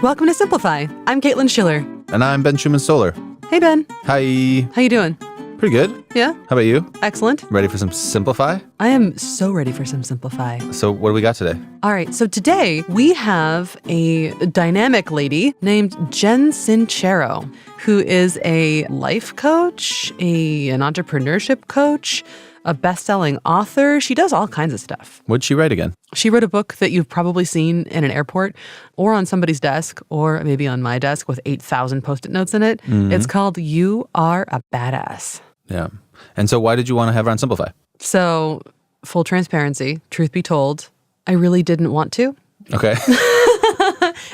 Welcome to Simplify. I'm Caitlin Schiller. And I'm Ben Schumann-Stoller. Hey, Ben. Hi. How you doing? Pretty good. Yeah? How about you? Excellent. Ready for some Simplify? I am so ready for some Simplify. So what do we got today? All right, so today we have a dynamic lady named Jen Sincero, who is a life coach, an entrepreneurship coach, a best-selling author. She does all kinds of stuff. What'd she write again? She wrote a book that you've probably seen in an airport or on somebody's desk or maybe on my desk with 8,000 Post-it notes in it. Mm-hmm. It's called You Are a Badass. Yeah. And so why did you want to have her on Simplify? So, full transparency, truth be told, I really didn't want to. Okay.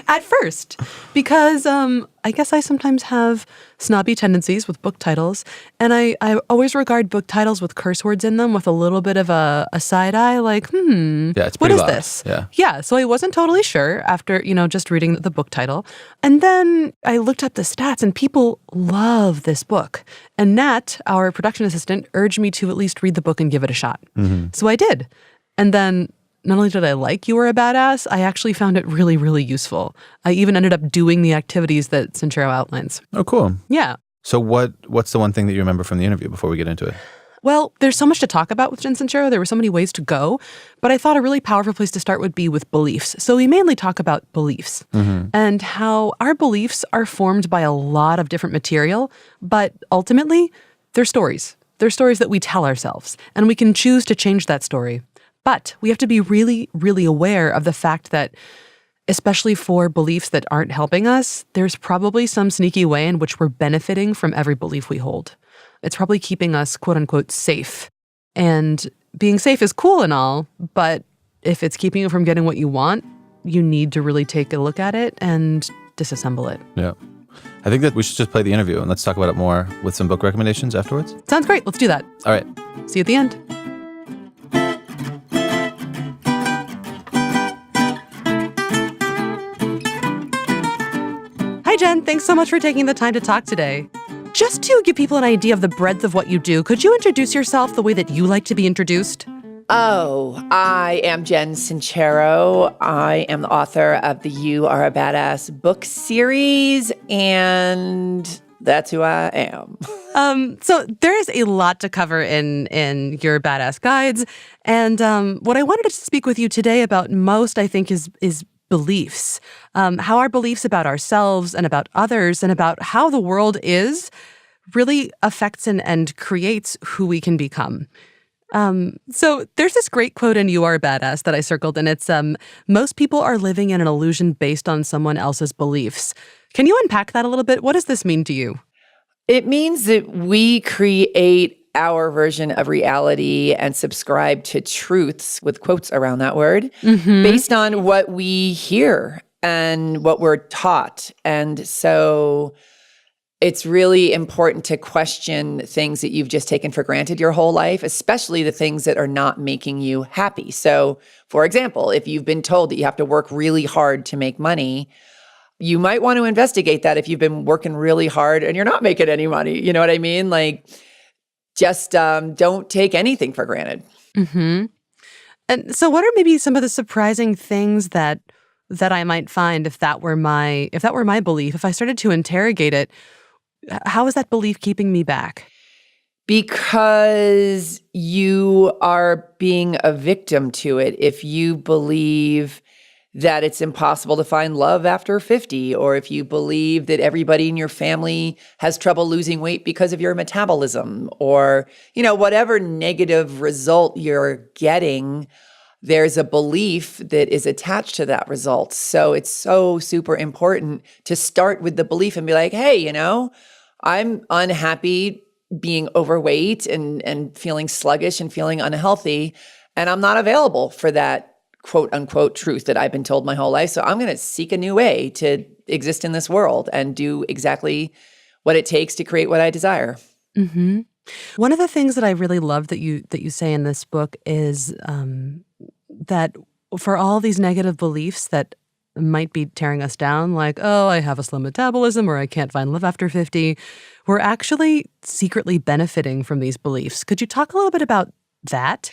At first, because I guess I sometimes have snobby tendencies with book titles, and I always regard book titles with curse words in them with a little bit of a side eye, like, yeah, it's what pretty is loud. this? Yeah, so I wasn't totally sure after, just reading the book title. And then I looked up the stats, and people love this book. And Nat, our production assistant, urged me to at least read the book and give it a shot. Mm-hmm. So I did. And then not only did I like You Were a Badass, I actually found it really, really useful. I even ended up doing the activities that Sincero outlines. Oh, cool. Yeah. So what's the one thing that you remember from the interview before we get into it? Well, there's so much to talk about with Jen Sincero. There were so many ways to go, but I thought a really powerful place to start would be with beliefs. So we mainly talk about beliefs and how our beliefs are formed by a lot of different material, but ultimately, they're stories. They're stories that we tell ourselves, and we can choose to change that story. But we have to be really, really aware of the fact that, especially for beliefs that aren't helping us, there's probably some sneaky way in which we're benefiting from every belief we hold. It's probably keeping us, quote unquote, safe. And being safe is cool and all, but if it's keeping you from getting what you want, you need to really take a look at it and disassemble it. Yeah. I think that we should just play the interview and let's talk about it more with some book recommendations afterwards. Sounds great. Let's do that. All right. See you at the end. Hi, Jen. Thanks so much for taking the time to talk today. Just to give people an idea of the breadth of what you do, could you introduce yourself the way that you like to be introduced? Oh, I am Jen Sincero. I am the author of the You Are a Badass book series, and that's who I am. So there is a lot to cover in your Badass Guides, and what I wanted to speak with you today about most, I think, is beliefs, how our beliefs about ourselves and about others and about how the world is really affects and creates who we can become. So there's this great quote in You Are a Badass that I circled, and it's, most people are living in an illusion based on someone else's beliefs. Can you unpack that a little bit? What does this mean to you? It means that we create our version of reality and subscribe to truths, with quotes around that word, based on what we hear and what we're taught. And so it's really important to question things that you've just taken for granted your whole life, especially the things that are not making you happy. So, for example, if you've been told that you have to work really hard to make money, you might want to investigate that if you've been working really hard and you're not making any money. You know what I mean? Like, just don't take anything for granted. Mm-hmm. And so what are maybe some of the surprising things that I might find if that were my belief, if I started to interrogate it? How is that belief keeping me back? Because you are being a victim to it. If you believe that it's impossible to find love after 50, or if you believe that everybody in your family has trouble losing weight because of your metabolism, or, whatever negative result you're getting, there's a belief that is attached to that result. So it's so super important to start with the belief and be like, hey, I'm unhappy being overweight and feeling sluggish and feeling unhealthy, and I'm not available for that quote unquote truth that I've been told my whole life. So I'm going to seek a new way to exist in this world and do exactly what it takes to create what I desire. Mm-hmm. One of the things that I really love that you say in this book is that for all these negative beliefs that might be tearing us down, like, oh, I have a slow metabolism or I can't find love after 50, we're actually secretly benefiting from these beliefs. Could you talk a little bit about that?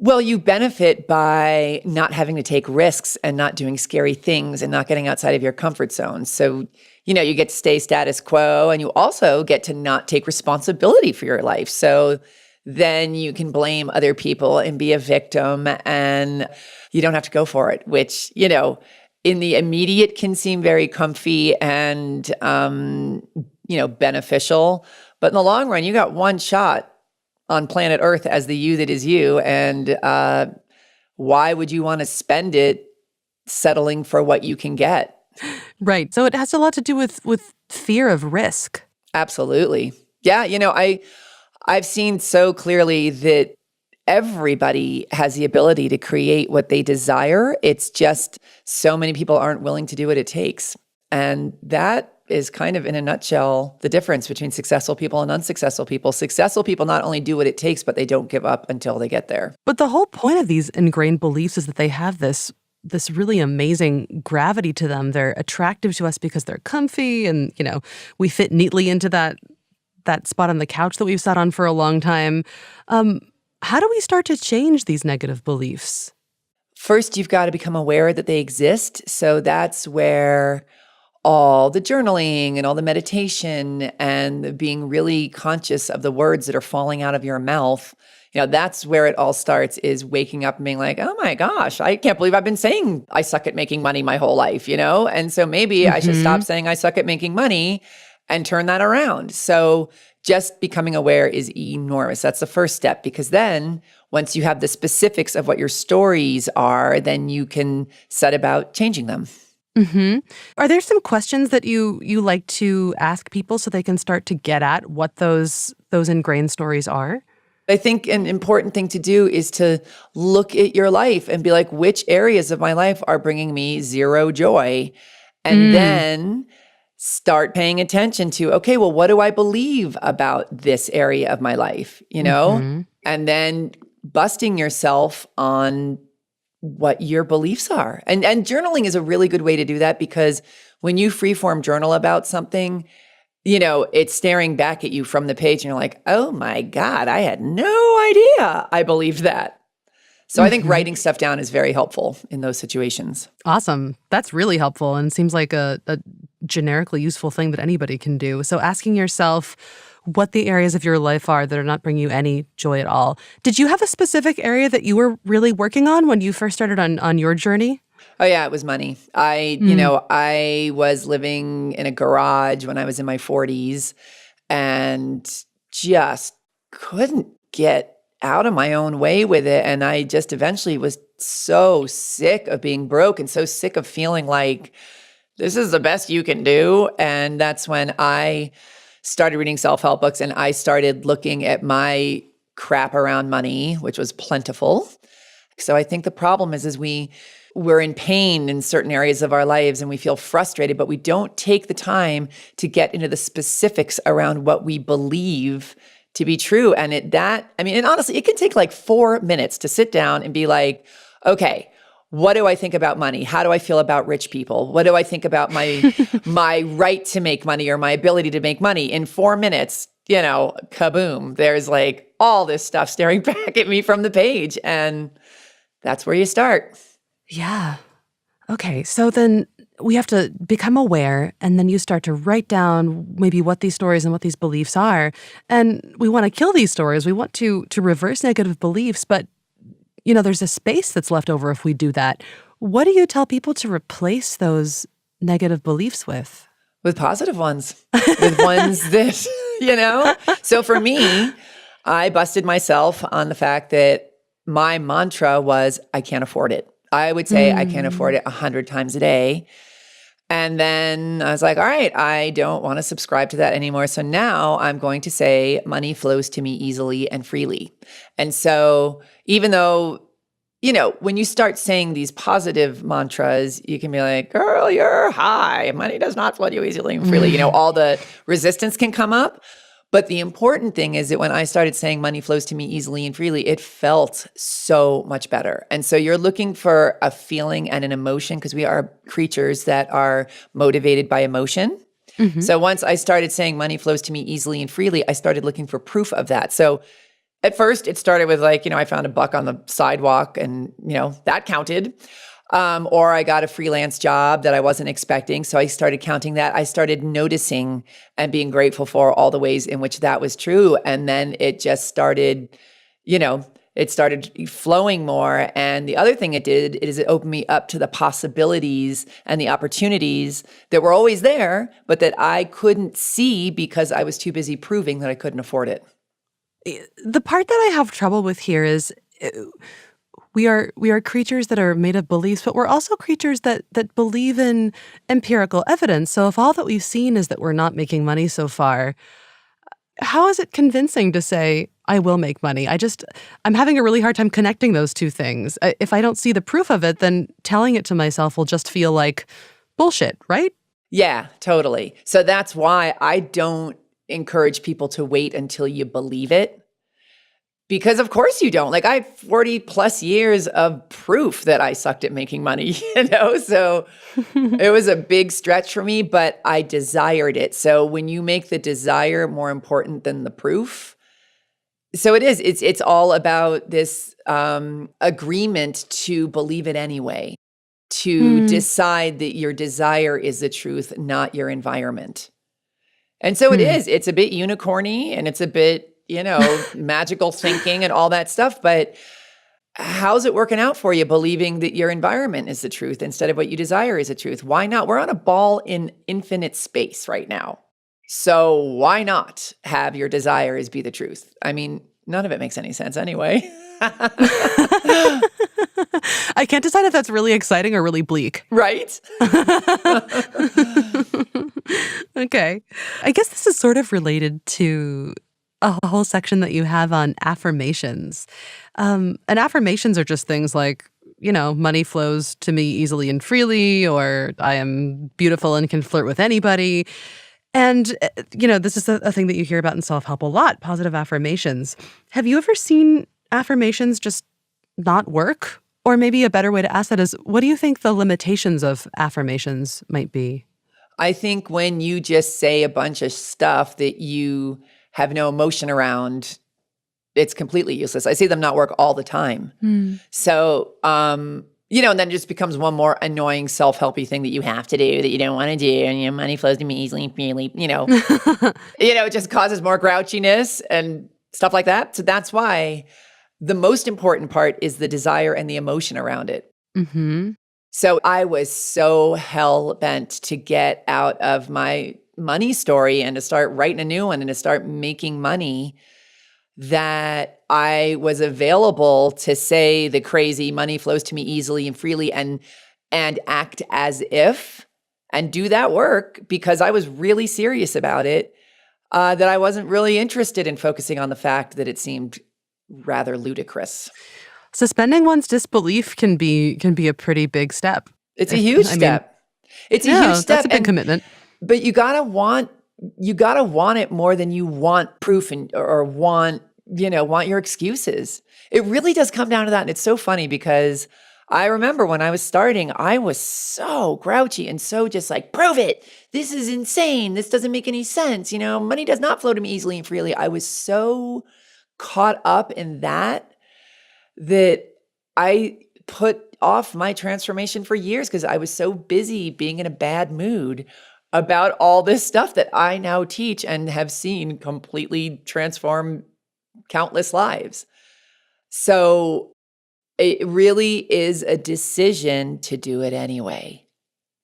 Well, you benefit by not having to take risks and not doing scary things and not getting outside of your comfort zone. So, you get to stay status quo, and you also get to not take responsibility for your life. So then you can blame other people and be a victim, and you don't have to go for it, which, in the immediate can seem very comfy and, beneficial. But in the long run, you got one shot on planet Earth as the you that is you. And why would you want to spend it settling for what you can get? Right. So it has a lot to do with fear of risk. Absolutely. Yeah. I've seen so clearly that everybody has the ability to create what they desire. It's just so many people aren't willing to do what it takes. And that is kind of, in a nutshell, the difference between successful people and unsuccessful people. Successful people not only do what it takes, but they don't give up until they get there. But the whole point of these ingrained beliefs is that they have this really amazing gravity to them. They're attractive to us because they're comfy, and we fit neatly into that spot on the couch that we've sat on for a long time. How do we start to change these negative beliefs? First, you've got to become aware that they exist. So that's where all the journaling and all the meditation and being really conscious of the words that are falling out of your mouth, that's where it all starts, is waking up and being like, oh my gosh, I can't believe I've been saying I suck at making money my whole life, And so maybe I should stop saying I suck at making money and turn that around. So just becoming aware is enormous. That's the first step, because then once you have the specifics of what your stories are, then you can set about changing them. Mm-hmm. Are there some questions that you like to ask people so they can start to get at what those ingrained stories are? I think an important thing to do is to look at your life and be like, which areas of my life are bringing me zero joy? And then start paying attention to, okay, well, what do I believe about this area of my life? And then busting yourself on what your beliefs are. And journaling is a really good way to do that, because when you freeform journal about something, it's staring back at you from the page and you're like, oh my God, I had no idea I believed that. So I think writing stuff down is very helpful in those situations. Awesome. That's really helpful and seems like a generically useful thing that anybody can do. So asking yourself what the areas of your life are that are not bringing you any joy at all. Did you have a specific area that you were really working on when you first started on your journey? Oh yeah, it was money. I was living in a garage when I was in my 40s and just couldn't get out of my own way with it. And I just eventually was so sick of being broke and so sick of feeling like this is the best you can do. And that's when I started reading self-help books, and I started looking at my crap around money, which was plentiful. So I think the problem is we're in pain in certain areas of our lives and we feel frustrated, but we don't take the time to get into the specifics around what we believe to be true. And honestly, it can take like 4 minutes to sit down and be like, okay, what do I think about money? How do I feel about rich people? What do I think about my right to make money or my ability to make money? In 4 minutes, kaboom, there's like all this stuff staring back at me from the page. And that's where you start. Yeah. Okay. So then we have to become aware, and then you start to write down maybe what these stories and what these beliefs are. And we want to kill these stories. We want to reverse negative beliefs, but there's a space that's left over if we do that. What do you tell people to replace those negative beliefs with? With positive ones, with ones that, So for me, I busted myself on the fact that my mantra was, I can't afford it. I would say I can't afford it 100 times a day. And then I was like, all right, I don't want to subscribe to that anymore. So now I'm going to say money flows to me easily and freely. And so even though, when you start saying these positive mantras, you can be like, girl, you're high. Money does not flow to you easily and freely. All the resistance can come up. But the important thing is that when I started saying money flows to me easily and freely, it felt so much better. And so you're looking for a feeling and an emotion, because we are creatures that are motivated by emotion. So once I started saying money flows to me easily and freely, I started looking for proof of that. So At first, it started with like, I found $1 on the sidewalk and, that counted. Or I got a freelance job that I wasn't expecting. So I started counting that. I started noticing and being grateful for all the ways in which that was true. And then it just started, it started flowing more. And the other thing it did is it opened me up to the possibilities and the opportunities that were always there, but that I couldn't see because I was too busy proving that I couldn't afford it. The part that I have trouble with here is we are creatures that are made of beliefs, but we're also creatures that believe in empirical evidence. So if all that we've seen is that we're not making money so far, how is it convincing to say, I will make money? I'm having a really hard time connecting those two things. If I don't see the proof of it, then telling it to myself will just feel like bullshit, right? Yeah, totally. So that's why I don't encourage people to wait until you believe it. Because of course you don't. Like I have 40 plus years of proof that I sucked at making money, So it was a big stretch for me, but I desired it. So when you make the desire more important than the proof, so it is. It's all about this agreement to believe it anyway, to decide that your desire is the truth, not your environment. And so it is. It's a bit unicorny and it's a bit, magical thinking and all that stuff. But how's it working out for you believing that your environment is the truth instead of what you desire is the truth? Why not? We're on a ball in infinite space right now. So why not have your desires be the truth? I mean, none of it makes any sense anyway. I can't decide if that's really exciting or really bleak. Right? Okay. I guess this is sort of related to a whole section that you have on affirmations. And affirmations are just things like, money flows to me easily and freely, or I am beautiful and can flirt with anybody. And, this is a thing that you hear about in self-help a lot, positive affirmations. Have you ever seen affirmations just not work? Or maybe a better way to ask that is, what do you think the limitations of affirmations might be? I think when you just say a bunch of stuff that you have no emotion around, it's completely useless. I see them not work all the time. So, and then it just becomes one more annoying self-helpy thing that you have to do that you don't want to do. And money flows to me easily and freely, it just causes more grouchiness and stuff like that. So that's why the most important part is the desire and the emotion around it. Mm-hmm. So I was so hell-bent to get out of my money story and to start writing a new one and to start making money that I was available to say the crazy money flows to me easily and freely and act as if and do that work because I was really serious about it, that I wasn't really interested in focusing on the fact that it seemed rather ludicrous. Suspending one's disbelief can be a pretty big step. It's a huge step. It's a huge step. That's a big commitment. But you gotta want it more than you want proof or want your excuses. It really does come down to that. And it's so funny because I remember when I was starting, I was so grouchy and so just like, prove it. This is insane. This doesn't make any sense. Money does not flow to me easily and freely. I was so caught up in that I put off my transformation for years because I was so busy being in a bad mood about all this stuff that I now teach and have seen completely transform countless lives. So it really is a decision to do it anyway,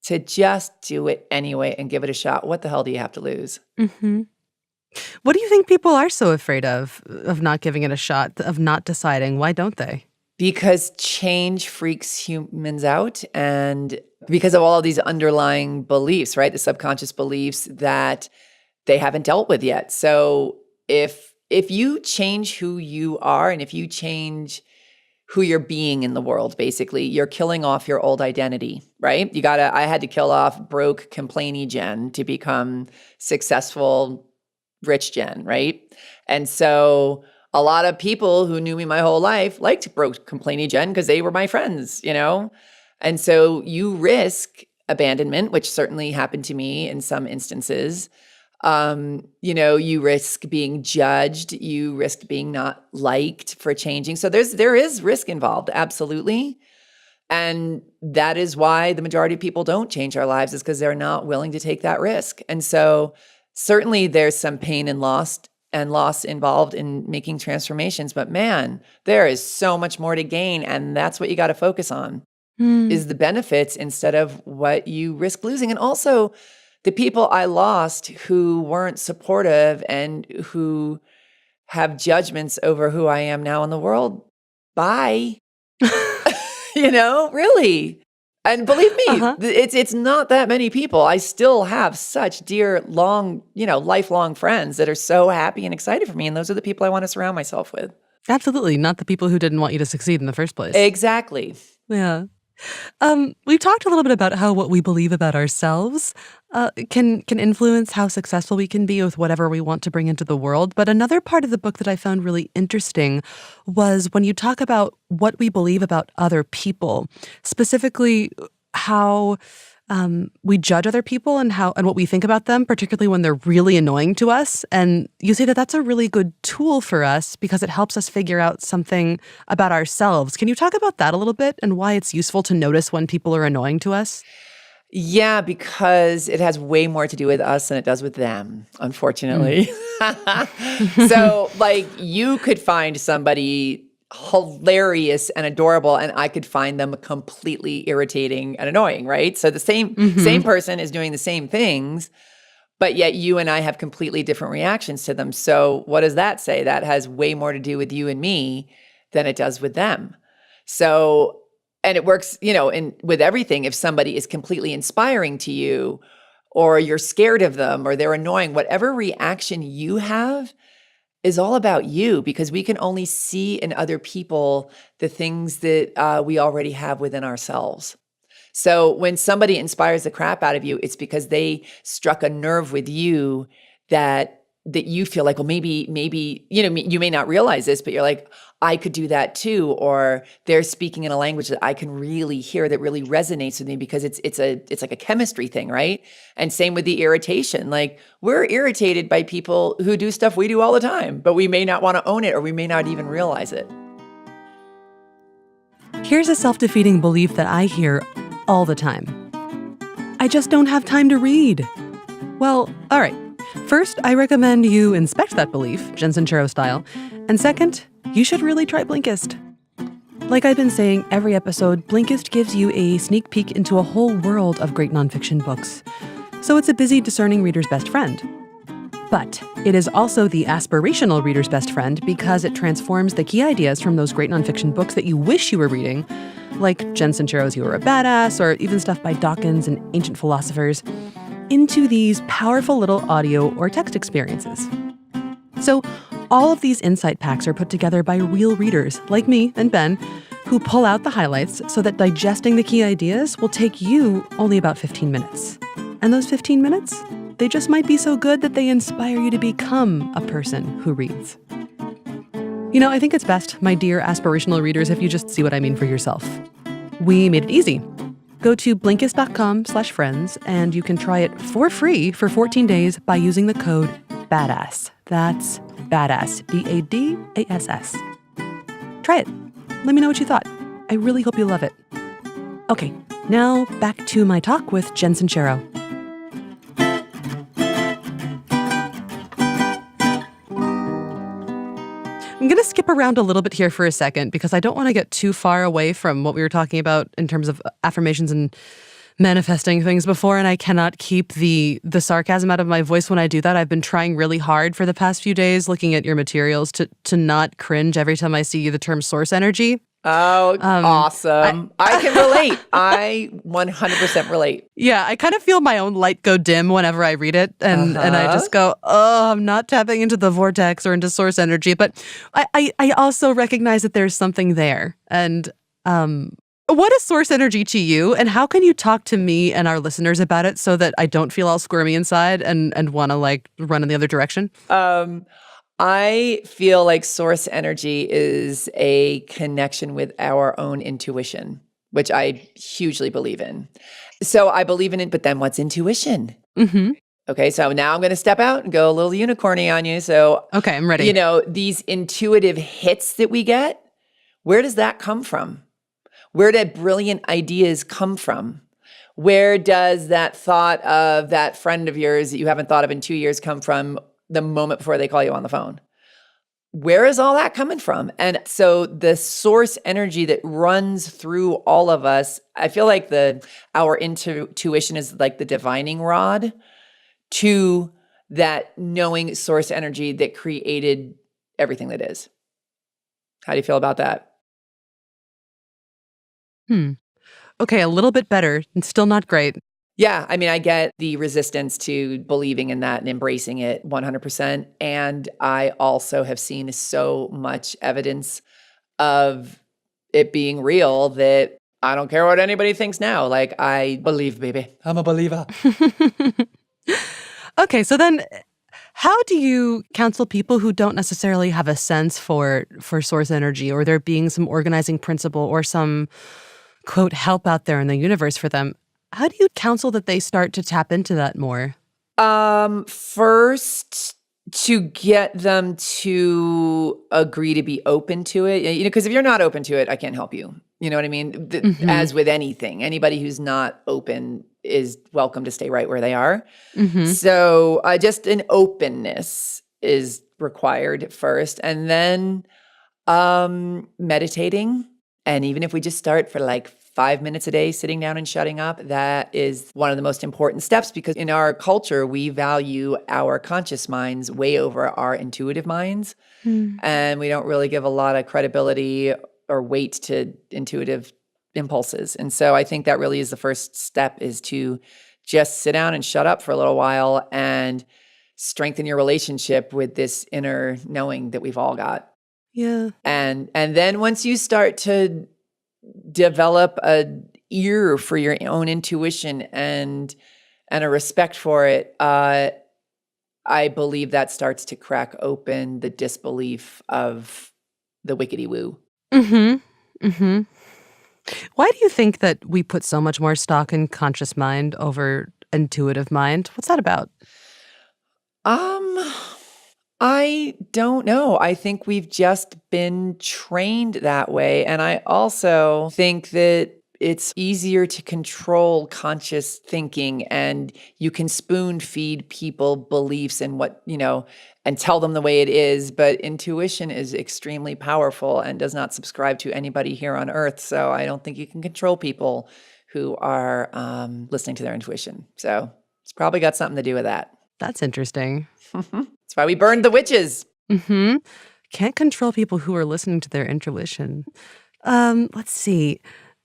to just do it anyway and give it a shot. What the hell do you have to lose? Mm-hmm. What do you think people are so afraid of not giving it a shot, of not deciding? Why don't they? Because change freaks humans out and because of all of these underlying beliefs, right? The subconscious beliefs that they haven't dealt with yet. So if you change who you are and if you change who you're being in the world, basically, you're killing off your old identity, right? I had to kill off broke, complainy Jen to become successful, rich Jen, right? And so a lot of people who knew me my whole life liked broke, complaining Jen because they were my friends, And so you risk abandonment, which certainly happened to me in some instances, You risk being judged. You risk being not liked for changing. So there is risk involved, absolutely. And that is why the majority of people don't change our lives, is because they're not willing to take that risk. And so certainly there's some pain and loss involved in making transformations. But man, there is so much more to gain. And that's what you got to focus on, is the benefits instead of what you risk losing. And also the people I lost who weren't supportive and who have judgments over who I am now in the world. Bye. Really. And believe me, it's not that many people. I still have such dear, long, lifelong friends that are so happy and excited for me. And those are the people I want to surround myself with. Absolutely. Not the people who didn't want you to succeed in the first place. Exactly. Yeah. We've talked a little bit about how what we believe about ourselves can influence how successful we can be with whatever we want to bring into the world. But another part of the book that I found really interesting was when you talk about what we believe about other people, specifically how we judge other people and what we think about them, particularly when they're really annoying to us. And you say that that's a really good tool for us because it helps us figure out something about ourselves. Can you talk about that a little bit and why it's useful to notice when people are annoying to us? Yeah, because it has way more to do with us than it does with them, unfortunately. So, you could find somebody hilarious and adorable, and I could find them completely irritating and annoying, right? So the same person is doing the same things, but yet you and I have completely different reactions to them. So what does that say? That has way more to do with you and me than it does with them. So, and it works, with everything. If somebody is completely inspiring to you, or you're scared of them, or they're annoying, whatever reaction you have is all about you, because we can only see in other people the things that we already have within ourselves. So when somebody inspires the crap out of you, it's because they struck a nerve with you that you feel like, well, maybe, you may not realize this, but you're like, I could do that too. Or they're speaking in a language that I can really hear that really resonates with me, because it's like a chemistry thing, right? And same with the irritation. Like, we're irritated by people who do stuff we do all the time, but we may not want to own it, or we may not even realize it. Here's a self-defeating belief that I hear all the time. I just don't have time to read. Well, all right. First, I recommend you inspect that belief, Jen Sincero style. And second, you should really try Blinkist. Like I've been saying every episode, Blinkist gives you a sneak peek into a whole world of great nonfiction books. So it's a busy, discerning reader's best friend. But it is also the aspirational reader's best friend, because it transforms the key ideas from those great nonfiction books that you wish you were reading, like Jen Sincero's You Are a Badass, or even stuff by Dawkins and ancient philosophers, into these powerful little audio or text experiences. So all of these insight packs are put together by real readers like me and Ben, who pull out the highlights so that digesting the key ideas will take you only about 15 minutes. And those 15 minutes, they just might be so good that they inspire you to become a person who reads. I think it's best, my dear aspirational readers, if you just see what I mean for yourself. We made it easy. Go to Blinkist.com/friends and you can try it for free for 14 days by using the code BADASS. That's BADASS, BADASS. Try it. Let me know what you thought. I really hope you love it. Okay, now back to my talk with Jen Sincero. I'm going to skip around a little bit here for a second because I don't want to get too far away from what we were talking about in terms of affirmations and manifesting things before, and I cannot keep the sarcasm out of my voice when I do that. I've been trying really hard for the past few days looking at your materials to not cringe every time I see the term source energy. Oh, awesome. I can relate. I 100% relate. Yeah, I kind of feel my own light go dim whenever I read it. And I just go, oh, I'm not tapping into the vortex or into source energy. But I also recognize that there's something there. And what is source energy to you? And how can you talk to me and our listeners about it so that I don't feel all squirmy inside and want to run in the other direction? I feel like source energy is a connection with our own intuition, which I hugely believe in. So I believe in it, but then what's intuition? Mm-hmm. Okay, so now I'm going to step out and go a little unicorny on you. So, Okay, I'm ready. these intuitive hits that we get, where does that come from? Where do brilliant ideas come from? Where does that thought of that friend of yours that you haven't thought of in 2 years come from the moment before they call you on the phone? Where is all that coming from? And so the source energy that runs through all of us, I feel like our intuition is like the divining rod to that knowing source energy that created everything that is. How do you feel about that? Okay, a little bit better and still not great. Yeah, I mean, I get the resistance to believing in that and embracing it 100%. And I also have seen so much evidence of it being real that I don't care what anybody thinks now. Like, I believe, baby. I'm a believer. Okay, so then how do you counsel people who don't necessarily have a sense for source energy, or there being some organizing principle or some, quote, help out there in the universe for them? How do you counsel that they start to tap into that more? First, to get them to agree to be open to it. Because if you're not open to it, I can't help you. You know what I mean? As with anything, anybody who's not open is welcome to stay right where they are. So just an openness is required first. And then meditating. And even if we just start for like 5 minutes a day, sitting down and shutting up, that is one of the most important steps, because in our culture, we value our conscious minds way over our intuitive minds. And we don't really give a lot of credibility or weight to intuitive impulses. And so I think that really is the first step, is to just sit down and shut up for a little while and strengthen your relationship with this inner knowing that we've all got. Yeah. And then once you start to develop an ear for your own intuition and a respect for it, I believe that starts to crack open the disbelief of the wickety woo. Why do you think that we put so much more stock in conscious mind over intuitive mind? What's that about? I don't know. I think we've just been trained that way. And I also think that it's easier to control conscious thinking, and you can spoon feed people beliefs and and tell them the way it is. But intuition is extremely powerful and does not subscribe to anybody here on earth. So I don't think you can control people who are listening to their intuition. So it's probably got something to do with that. That's interesting. That's why we burned the witches. Can't control people who are listening to their intuition. Let's see.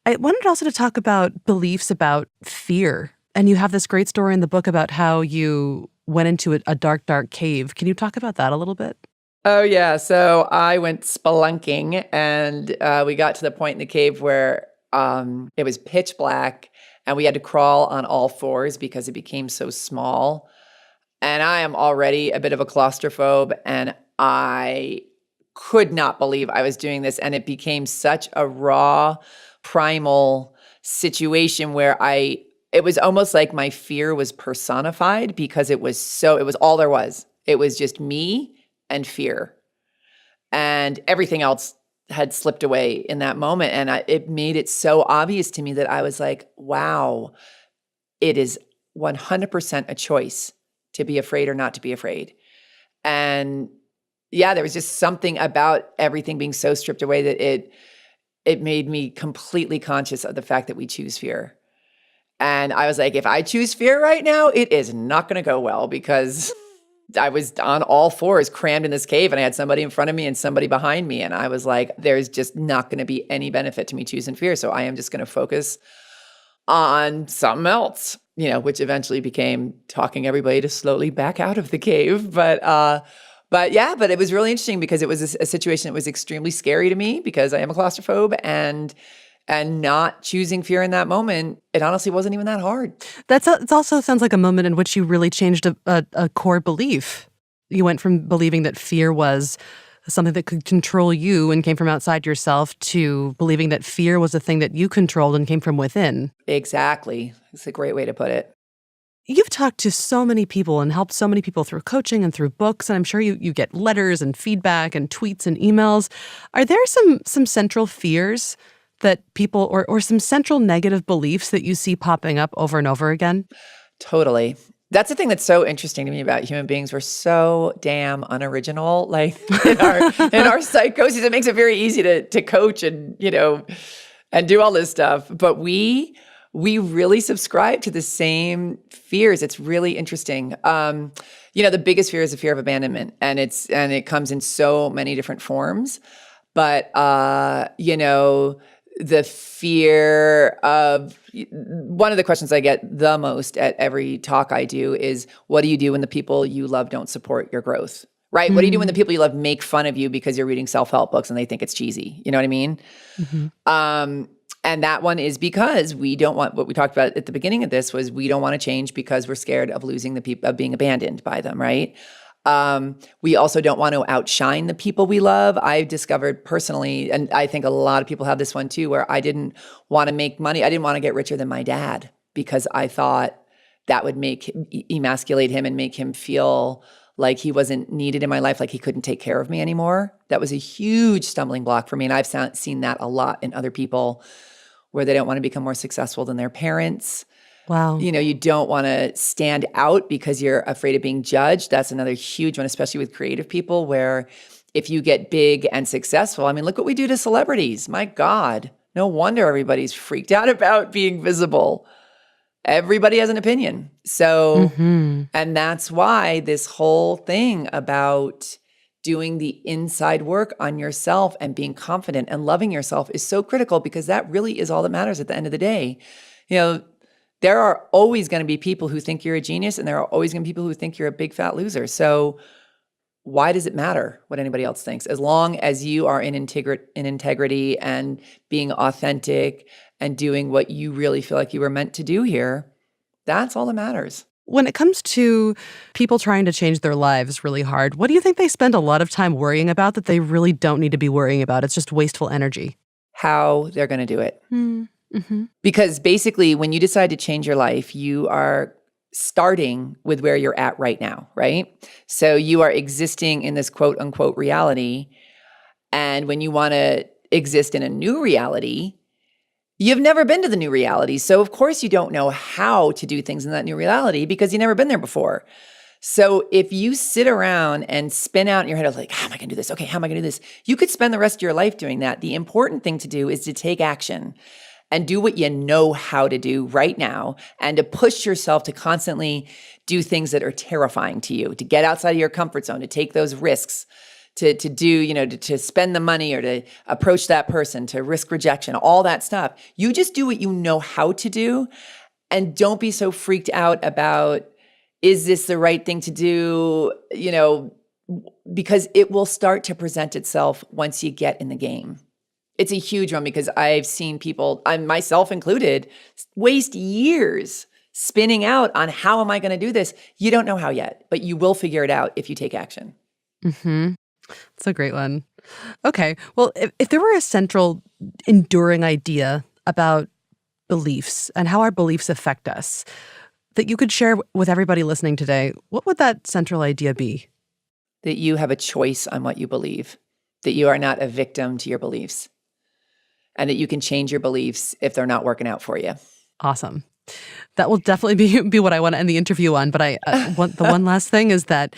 I wanted also to talk about beliefs about fear. And you have this great story in the book about how you went into a dark, dark cave. Can you talk about that a little bit? Oh, yeah. So I went spelunking, and we got to the point in the cave where it was pitch black, and we had to crawl on all fours because it became so small. And I am already a bit of a claustrophobe, and I could not believe I was doing this. And it became such a raw, primal situation where it was almost like my fear was personified, because it was all there was. It was just me and fear. And everything else had slipped away in that moment. And it made it so obvious to me that I was like, wow, it is 100% a choice to be afraid or not to be afraid. And yeah, there was just something about everything being so stripped away that it made me completely conscious of the fact that we choose fear. And I was like, if I choose fear right now, it is not going to go well, because I was on all fours crammed in this cave, and I had somebody in front of me and somebody behind me. And I was like, there's just not going to be any benefit to me choosing fear. So I am just going to focus on something else, which eventually became talking everybody to slowly back out of the cave. But it was really interesting, because it was a situation that was extremely scary to me, because I am a claustrophobe, and not choosing fear in that moment, it honestly wasn't even that hard. It also sounds like a moment in which you really changed a core belief. You went from believing that fear was something that could control you and came from outside yourself, to believing that fear was a thing that you controlled and came from within. Exactly. It's a great way to put it. You've talked to so many people and helped so many people through coaching and through books, and I'm sure you get letters and feedback and tweets and emails. Are there some central fears that people or some central negative beliefs that you see popping up over and over again? Totally. That's the thing that's so interesting to me about human beings. We're so damn unoriginal, like in our psychosis. It makes it very easy to coach and and do all this stuff. But we really subscribe to the same fears. It's really interesting. The biggest fear is the fear of abandonment, and it comes in so many different forms. But the fear of one of the questions I get the most at every talk I do is, what do you do when the people you love don't support your growth? Right? What do you do when the people you love make fun of you because you're reading self-help books and they think it's cheesy? You know what I mean? Mm-hmm. And that one is because we don't want, what we talked about at the beginning of this was, we don't want to change because we're scared of losing the people, of being abandoned by them, right? We also don't want to outshine the people we love. I've discovered personally, and I think a lot of people have this one too, where I didn't want to make money. I didn't want to get richer than my dad because I thought that would emasculate him and make him feel like he wasn't needed in my life, like he couldn't take care of me anymore. That was a huge stumbling block for me. And I've seen that a lot in other people where they don't want to become more successful than their parents. Wow. You don't want to stand out because you're afraid of being judged. That's another huge one, especially with creative people, where if you get big and successful, I mean, look what we do to celebrities. My God, no wonder everybody's freaked out about being visible. Everybody has an opinion. So, and that's why this whole thing about doing the inside work on yourself and being confident and loving yourself is so critical, because that really is all that matters at the end of the day. There are always going to be people who think you're a genius, and there are always going to be people who think you're a big fat loser. So why does it matter what anybody else thinks? As long as you are in integrity and being authentic and doing what you really feel like you were meant to do here, that's all that matters. When it comes to people trying to change their lives really hard, what do you think they spend a lot of time worrying about that they really don't need to be worrying about? It's just wasteful energy. How they're going to do it. Because basically, when you decide to change your life, you are starting with where you're at right now, right? So you are existing in this quote unquote reality. And when you want to exist in a new reality, you've never been to the new reality. So of course you don't know how to do things in that new reality because you've never been there before. So if you sit around and spin out in your head of like, how am I going to do this? Okay, how am I going to do this? You could spend the rest of your life doing that. The important thing to do is to take action and do what you know how to do right now, and to push yourself to constantly do things that are terrifying to you, to get outside of your comfort zone, to take those risks, to do, to spend the money or to approach that person, to risk rejection, all that stuff. You just do what you know how to do, and don't be so freaked out about, is this the right thing to do? Because it will start to present itself once you get in the game. It's a huge one, because I've seen people, myself included, waste years spinning out on how am I going to do this? You don't know how yet, but you will figure it out if you take action. It's a great one. Okay. Well, if there were a central enduring idea about beliefs and how our beliefs affect us that you could share with everybody listening today, what would that central idea be? That you have a choice on what you believe, that you are not a victim to your beliefs, and that you can change your beliefs if they're not working out for you. Awesome. That will definitely be what I want to end the interview on. But I want the one last thing is that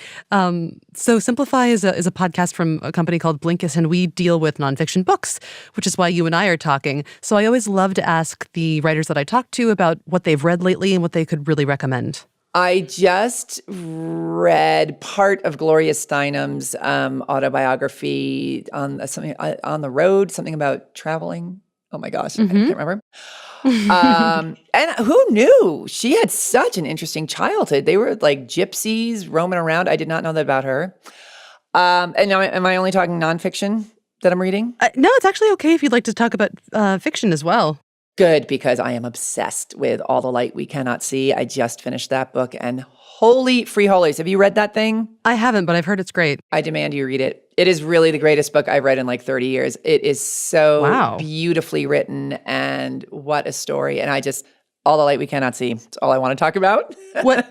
so Simplify is a podcast from a company called Blinkist, and we deal with nonfiction books, which is why you and I are talking. So I always love to ask the writers that I talk to about what they've read lately and what they could really recommend. I just read part of Gloria Steinem's autobiography on something on the road, something about traveling. Oh my gosh, I can't remember. And who knew? She had such an interesting childhood. They were like gypsies roaming around. I did not know that about her. And now, am I only talking nonfiction that I'm reading? No, it's actually okay if you'd like to talk about fiction as well. Good, because I am obsessed with All the Light We Cannot See. I just finished that book, and holy free holies. Have you read that thing? I haven't, but I've heard it's great. I demand you read it. It is really the greatest book I've read in like 30 years. It is so beautifully written, and what a story. And all the light we cannot see. It's all I want to talk about. What?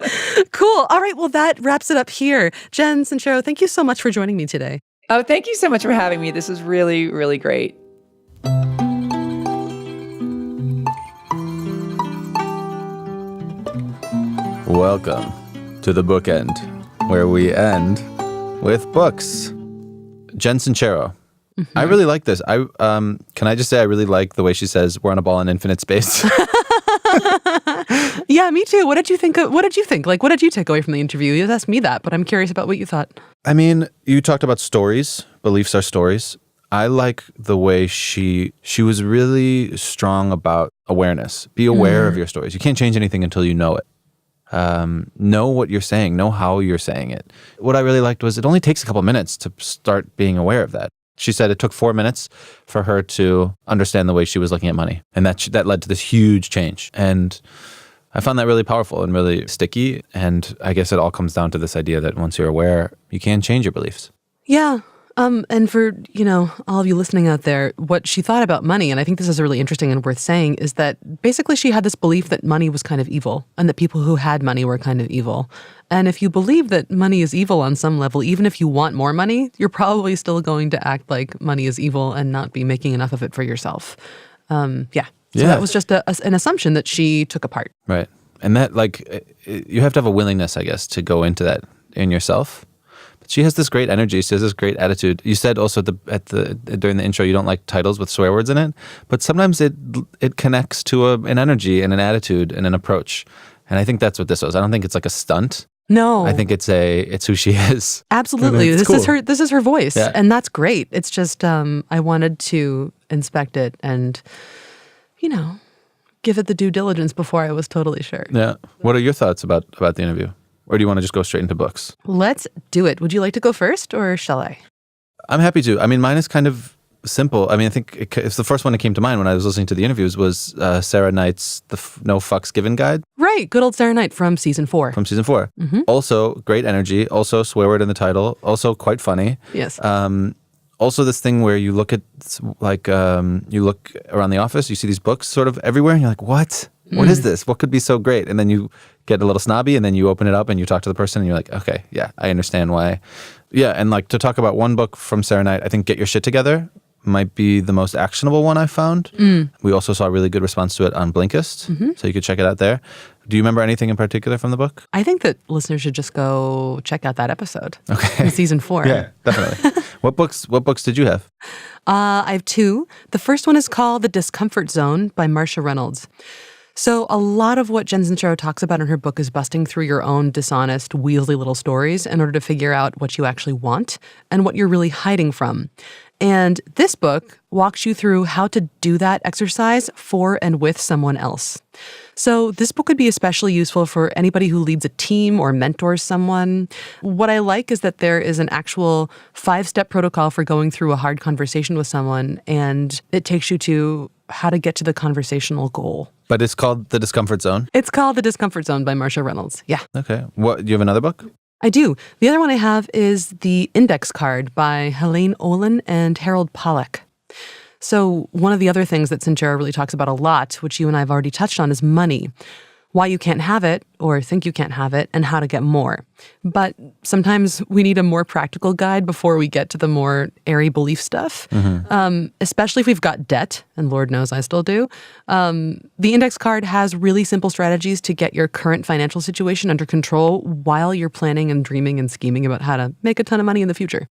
Cool. All right. Well, that wraps it up here. Jen Sincero, thank you so much for joining me today. Oh, thank you so much for having me. This was really, really great. Welcome to the bookend, where we end with books. Jen Sincero. I really like this. Can I just say I really like the way she says we're on a ball in infinite space. Yeah, me too. What did you think? What did you think? Like, what did you take away from the interview? You asked me that, but I'm curious about what you thought. I mean, you talked about stories. Beliefs are stories. I like the way she was really strong about awareness. Be aware of your stories. You can't change anything until you know it. Know what you're saying. Know how you're saying it. What I really liked was it only takes a couple minutes to start being aware of that. She said it took 4 minutes for her to understand the way she was looking at money. And that led to this huge change. And I found that really powerful and really sticky. And I guess it all comes down to this idea that once you're aware, you can change your beliefs. Yeah. And for, all of you listening out there, what she thought about money, and I think this is really interesting and worth saying, is that basically she had this belief that money was kind of evil and that people who had money were kind of evil. And if you believe that money is evil on some level, even if you want more money, you're probably still going to act like money is evil and not be making enough of it for yourself. So that was just an assumption that she took apart. Right. And that, you have to have a willingness, I guess, to go into that in yourself. She has this great energy. She has this great attitude. You said also during the intro you don't like titles with swear words in it, but sometimes it connects to an energy and an attitude and an approach. And I think that's what this was. I don't think it's like a stunt. No. I think it's who she is. Absolutely. This is her voice. Yeah. And that's great. It's just I wanted to inspect it and give it the due diligence before I was totally sure. Yeah. What are your thoughts about the interview? Or do you want to just go straight into books? Let's do it. Would you like to go first or shall I? I'm happy to. I mean, mine is kind of simple. I mean, I think it's the first one that came to mind when I was listening to the interviews was Sarah Knight's The No Fucks Given Guide. Right. Good old Sarah Knight from season 4. Mm-hmm. Also, great energy. Also, swear word in the title. Also, quite funny. Yes. Also, this thing where you look at, you look around the office, you see these books sort of everywhere, and you're like, what? What is this? What could be so great? And then you get a little snobby, and then you open it up and you talk to the person, and you're like, okay, yeah, I understand why. Yeah, and to talk about one book from Sarah Knight, I think Get Your Shit Together might be the most actionable one I found. We also saw a really good response to it on Blinkist, so you could check it out there. Do you remember anything in particular from the book? I think that listeners should just go check out that episode. Okay. In season 4. Yeah, definitely. What books did you have? I have 2. The first one is called The Discomfort Zone by Marcia Reynolds. So a lot of what Jen Sincero talks about in her book is busting through your own dishonest, weaselly little stories in order to figure out what you actually want and what you're really hiding from. And this book walks you through how to do that exercise for and with someone else. So this book would be especially useful for anybody who leads a team or mentors someone. What I like is that there is an actual 5-step protocol for going through a hard conversation with someone, and it takes you to how to get to the conversational goal. But it's called The Discomfort Zone? It's called The Discomfort Zone by Marcia Reynolds. Yeah. Okay. Do you have another book? I do. The other one I have is The Index Card by Helene Olin and Harold Pollack. So one of the other things that Sincero really talks about a lot, which you and I have already touched on, is money. Why you can't have it or think you can't have it and how to get more. But sometimes we need a more practical guide before we get to the more airy belief stuff, especially if we've got debt, and Lord knows I still do. The index card has really simple strategies to get your current financial situation under control while you're planning and dreaming and scheming about how to make a ton of money in the future.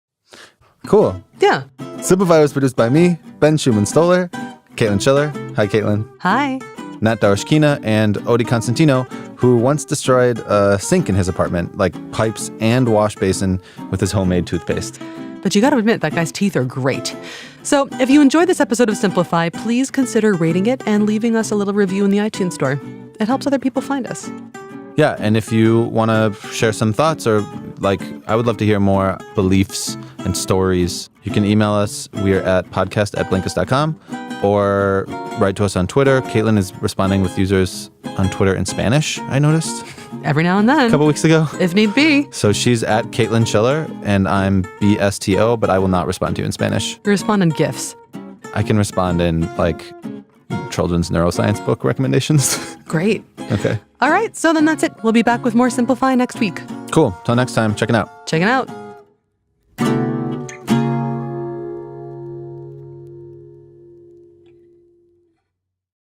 Cool. Yeah. Simplified was produced by me, Ben Schumann-Stoller, Caitlin Schiller. Hi, Caitlin. Hi. Nat Darashkina and Odi Constantino, who once destroyed a sink in his apartment, like pipes and wash basin, with his homemade toothpaste. But you got to admit, that guy's teeth are great. So if you enjoyed this episode of Simplify, please consider rating it and leaving us a little review in the iTunes store. It helps other people find us. Yeah, and if you want to share some thoughts or, I would love to hear more beliefs and stories, you can email us. We are at podcast@blinkist.com. Or write to us on Twitter. Caitlin is responding with users on Twitter in Spanish, I noticed. Every now and then. A couple weeks ago. If need be. So she's at Caitlin Schiller, and I'm BSTO, but I will not respond to you in Spanish. You respond in GIFs. I can respond in, children's neuroscience book recommendations. Great. Okay. All right. So then that's it. We'll be back with more Simplify next week. Cool. Till next time. Check it out. Check it out.